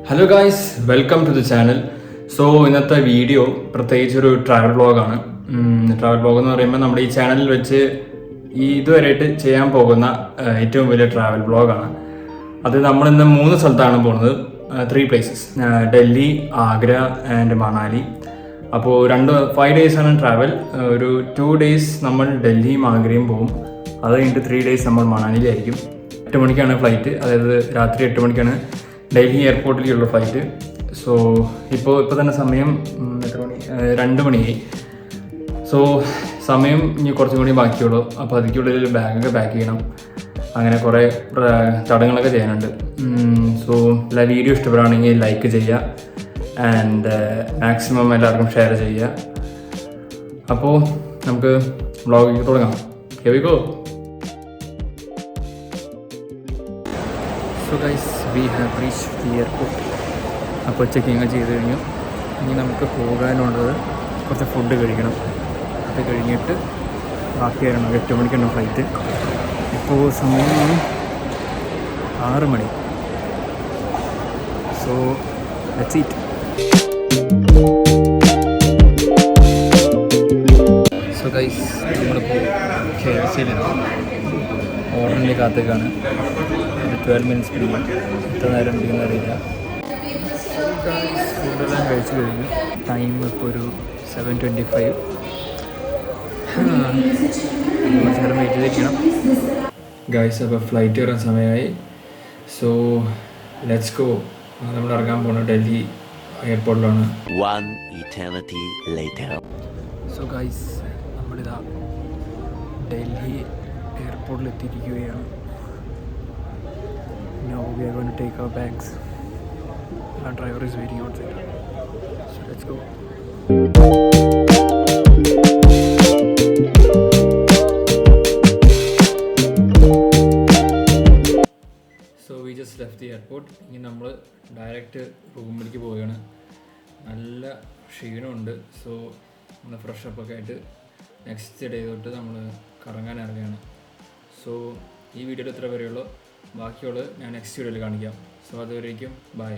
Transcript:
Hello guys, welcome to the channel. So ഇന്നത്തെ video പ്രത്യേകിച്ച് ഒരു ട്രാവൽ വ്ളോഗാണ്. ട്രാവൽ വ്ളോഗ് എന്ന് പറയുമ്പോൾ നമ്മുടെ ഈ ചാനലിൽ വെച്ച് ഇതുവരെയായിട്ട് ചെയ്യാൻ പോകുന്ന ഏറ്റവും വലിയ ട്രാവൽ വ്ളോഗാണ്. അത് നമ്മളിന്ന് 3 സ്ഥലത്താണ് പോകുന്നത്, 3 പ്ലേസസ്: ഡൽഹി, ആഗ്ര ആൻഡ് മണാലി. അപ്പോൾ 5 ഡേയ്സാണ് ട്രാവൽ. ഒരു 2 ഡേയ്സ് നമ്മൾ ഡൽഹിയും ആഗ്രയും പോകും. അത് കഴിഞ്ഞിട്ട് 3 ഡേയ്സ് നമ്മൾ മണാലിയിലായിരിക്കും. 8 മണിക്കാണ് ഫ്ലൈറ്റ്, അതായത് രാത്രി 8 മണിക്കാണ് ഡൽഹി എയർപോർട്ടിലേക്കുള്ള ഫ്ലൈറ്റ്. സോ ഇപ്പോൾ തന്നെ സമയം എത്ര മണി? 2 മണിയായി. സോ സമയം ഇനി കുറച്ചും കൂടി ബാക്കിയുള്ളൂ. അപ്പോൾ അതിക്കുള്ളിൽ ബാഗൊക്കെ പാക്ക് ചെയ്യണം. അങ്ങനെ കുറേ ചടങ്ങുകളൊക്കെ ചെയ്യാനുണ്ട്. സോ എല്ലാ വീഡിയോ ഇഷ്ടപ്പെടുകയാണെങ്കിൽ ലൈക്ക് ചെയ്യുക ആൻഡ് മാക്സിമം എല്ലാവർക്കും ഷെയർ ചെയ്യുക. അപ്പോൾ നമുക്ക് വ്ളോഗ് തുടങ്ങാം. Here we go. So guys, we have reached the airport. അപ്പോൾ ചെക്കിങ് ചെയ്ത് കഴിഞ്ഞു. ഇനി നമുക്ക് പോകാനുള്ളത് കുറച്ച് ഫുഡ് കഴിക്കണം. അത് കഴിഞ്ഞിട്ട് ബാക്കി വരണം. 8 മണിക്കാണ് ഫ്ലൈറ്റ്. ഇപ്പോൾ സമയം 6 മണി. So let's eat. So guys, നമ്മളിപ്പോൾ KFC-യിലാണ്. ഓർഡറിൻ്റെ കാത്തേക്കാണ്. 12 മിനിറ്റ്സ് പിടിക്കും. എത്ര നേരം പിടിക്കുന്ന അറിയില്ല. ഫുഡെല്ലാം കഴിച്ചു കഴിഞ്ഞു. ടൈം ഇപ്പോൾ ഒരു 7:25. കുറച്ച് നേരം വെയിറ്റ് ചെയ്തിരിക്കണം. ഗൈസ്, അപ്പോൾ ഫ്ലൈറ്റ് കയറാൻ സമയമായി. So let's go. നമ്മൾ ഇറങ്ങാൻ പോകുന്നത് ഡൽഹി എയർപോർട്ടിലാണ്. സോ ഗൈസ്, നമ്മളിതാ ഡൽഹി എയർപോർട്ടിൽ എത്തിയിരിക്കുകയാണ്. Now we are going to take our bags. Our driver is waiting outside. So let's go. So we just left the airport. ഇനി നമ്മൾ ഡയറക്റ്റ് റൂമിലേക്ക് പോവുകയാണ്. നല്ല ക്ഷീണമുണ്ട്. സോ നമ്മൾ ഫ്രഷ് അപ്പ് ഒക്കെ ആയിട്ട് നെക്സ്റ്റ് ഡേ തൊട്ട് നമ്മൾ കറങ്ങാൻ ഇറങ്ങുകയാണ്. സോ ഈ വീഡിയോയിൽ ഇത്ര വരെയുള്ളൂ. ബാക്കിയുള്ളത് ഞാൻ നെക്സ്റ്റ് വീഡിയോയിൽ കാണിക്കാം. സോ അതുവരേക്കും ബൈ.